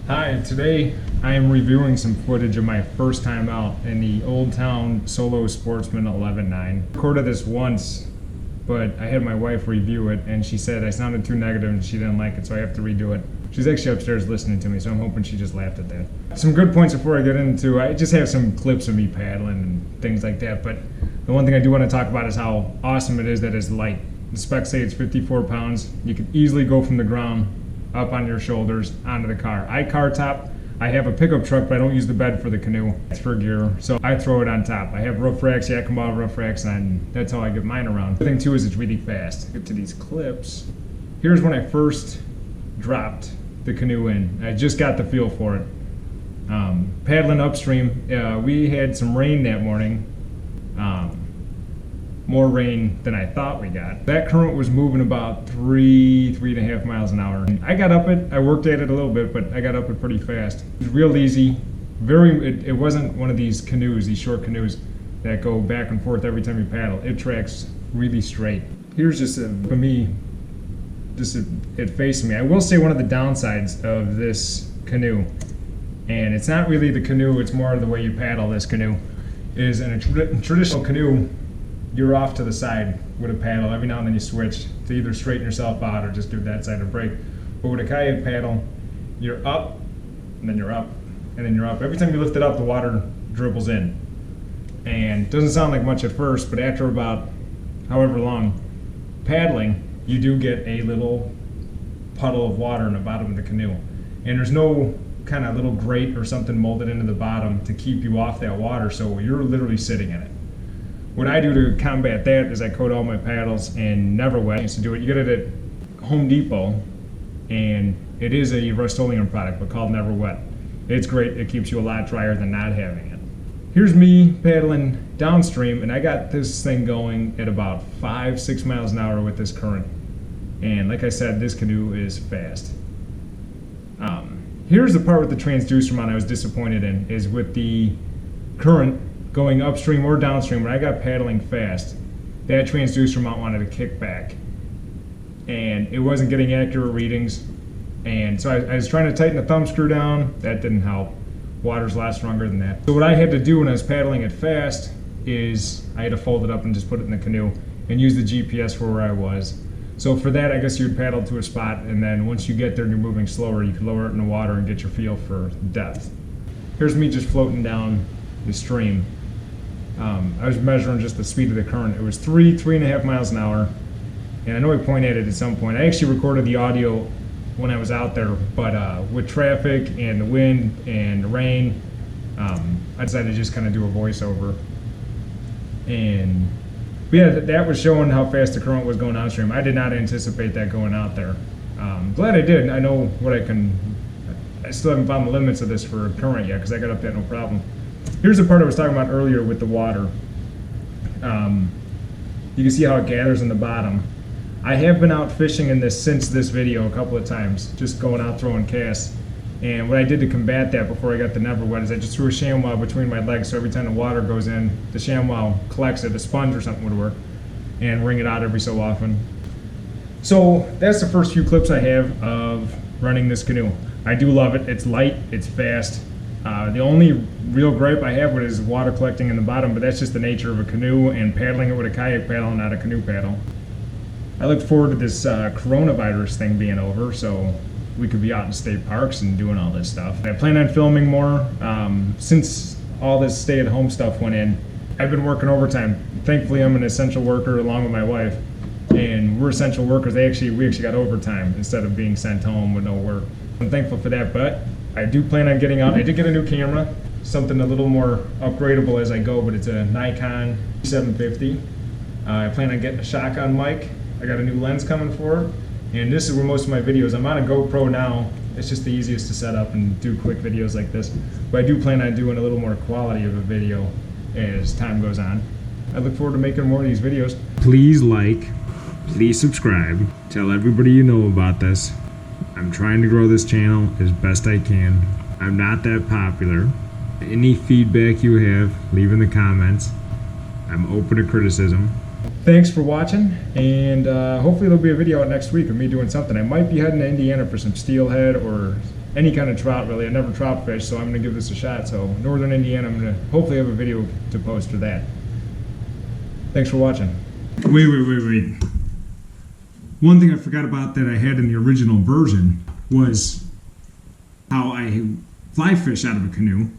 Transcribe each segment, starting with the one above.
Hi, today I am reviewing some footage of my first time out in the Old Town SOLO SPORTSMAN 11.9. Recorded this once, but I had my wife review it and she said I sounded too negative and she didn't like it, so I have to redo it. She's actually upstairs listening to me, so I'm hoping she just laughed at that. Some good points before I get into, I just have some clips of me paddling and things like that, but the one thing I do want to talk about is how awesome it is that it's light. The specs say it's 54 pounds. You can easily go from the ground up on your shoulders onto the car. I car top. I have a pickup truck, but I don't use the bed for the canoe. It's for gear, so I throw it on top. I have roof racks, Yakima roof racks, and that's how I get mine around. The thing too is it's really fast. Get to these clips. Here's when I first dropped the canoe in. I just got the feel for it. Paddling upstream, we had some rain that morning. More rain than I thought we got. That current was moving about 3.5 miles an hour. I got up it, I worked at it a little bit, but I got up it pretty fast. It was real easy. It wasn't one of these canoes, these short canoes that go back and forth every time you paddle. It tracks really straight. Here's just for me, it facing me. I will say one of the downsides of this canoe, and it's not really the canoe, it's more the way you paddle this canoe, is in a traditional canoe, you're off to the side with a paddle. Every now and then you switch to either straighten yourself out or just give that side a break. But with a kayak paddle, you're up, and then you're up, and then you're up. Every time you lift it up, the water dribbles in. And it doesn't sound like much at first, but after about however long paddling, you do get a little puddle of water in the bottom of the canoe. And there's no kind of little grate or something molded into the bottom to keep you off that water, so you're literally sitting in it. What I do to combat that is I coat all my paddles in Never Wet. I used to do it. You get it at Home Depot, and it is a Rust-Oleum product, but called Never Wet. It's great. It keeps you a lot drier than not having it. Here's me paddling downstream, and I got this thing going at about 5-6 miles an hour with this current. And like I said, this canoe is fast. Here's the part with the transducer mount I was disappointed in, is with the current going upstream or downstream, when I got paddling fast, that transducer mount wanted to kick back. And it wasn't getting accurate readings. And so I was trying to tighten the thumb screw down. That didn't help. Water's a lot stronger than that. So what I had to do when I was paddling it fast is I had to fold it up and just put it in the canoe and use the GPS for where I was. So for that, I guess you would paddle to a spot, and then once you get there and you're moving slower, you can lower it in the water and get your feel for depth. Here's me just floating down the stream. I was measuring just the speed of the current. It was 3.5 miles an hour, and I know I pointed at it at some point. I actually recorded the audio when I was out there, but with traffic and the wind and the rain, I decided to just kind of do a voiceover. And yeah, that was showing how fast the current was going downstream. I did not anticipate that going out there. Glad I did. I know what I still haven't found the limits of this for current yet, because I got up there no problem. Here's the part I was talking about earlier with the water. You can see how it gathers in the bottom. I have been out fishing in this since this video a couple of times, just going out throwing casts. And what I did to combat that before I got the Never Wet is I just threw a ShamWow between my legs, so every time the water goes in, the ShamWow collects it. A sponge or something would work, and wring it out every so often. So that's the first few clips I have of running this canoe. I do love it. It's light, it's fast. The only real gripe I have with it is water collecting in the bottom, but that's just the nature of a canoe and paddling it with a kayak paddle, not a canoe paddle. I look forward to this coronavirus thing being over, so we could be out in state parks and doing all this stuff. I plan on filming more. Since all this stay-at-home stuff went in, I've been working overtime. Thankfully, I'm an essential worker along with my wife, and we're essential workers. We actually got overtime instead of being sent home with no work. I'm thankful for that, but I do plan on getting out. I did get a new camera, something a little more upgradable as I go, but it's a Nikon 750. I plan on getting a shotgun mic. I got a new lens coming for it, and this is where most of my videos. I'm on a GoPro now. It's just the easiest to set up and do quick videos like this. But I do plan on doing a little more quality of a video as time goes on. I look forward to making more of these videos. Please like, please subscribe, tell everybody you know about this. I'm trying to grow this channel as best I can. I'm not that popular. Any feedback you have, leave in the comments. I'm open to criticism. Thanks for watching, and hopefully there'll be a video out next week of me doing something. I might be heading to Indiana for some steelhead or any kind of trout really. I never trout fish, so I'm going to give this a shot. So Northern Indiana, I'm going to hopefully have a video to post for that. Thanks for watching. Wait. One thing I forgot about that I had in the original version was how I fly fish out of a canoe.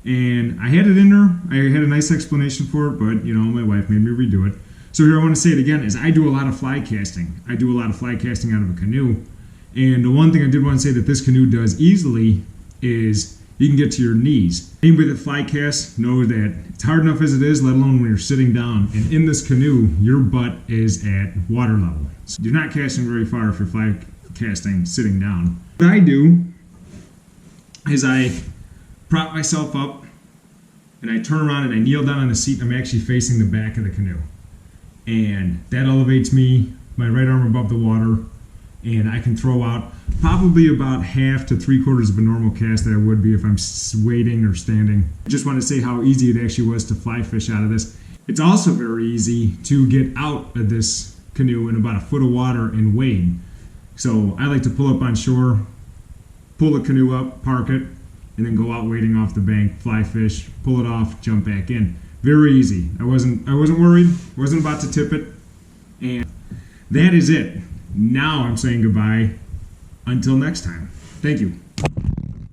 And I had it in there. I had a nice explanation for it, but you know, my wife made me redo it. So here I want to say it again, is I do a lot of fly casting. I do a lot of fly casting out of a canoe. And the one thing I did want to say that this canoe does easily is you can get to your knees. Anybody that fly casts knows that it's hard enough as it is, let alone when you're sitting down. And in this canoe, your butt is at water level. So you're not casting very far if you're fly casting sitting down. What I do is I prop myself up and I turn around and I kneel down on the seat. I'm actually facing the back of the canoe. And that elevates me, my right arm above the water, and I can throw out probably about half to 3/4 of a normal cast that I would be if I'm waiting or standing. I just want to say how easy it actually was to fly fish out of this. It's also very easy to get out of this canoe in about a foot of water and wade. So I like to pull up on shore, pull the canoe up, park it, and then go out wading off the bank, fly fish, pull it off, jump back in. Very easy. I wasn't worried, wasn't about to tip it, and that is it. Now I'm saying goodbye until next time. Thank you.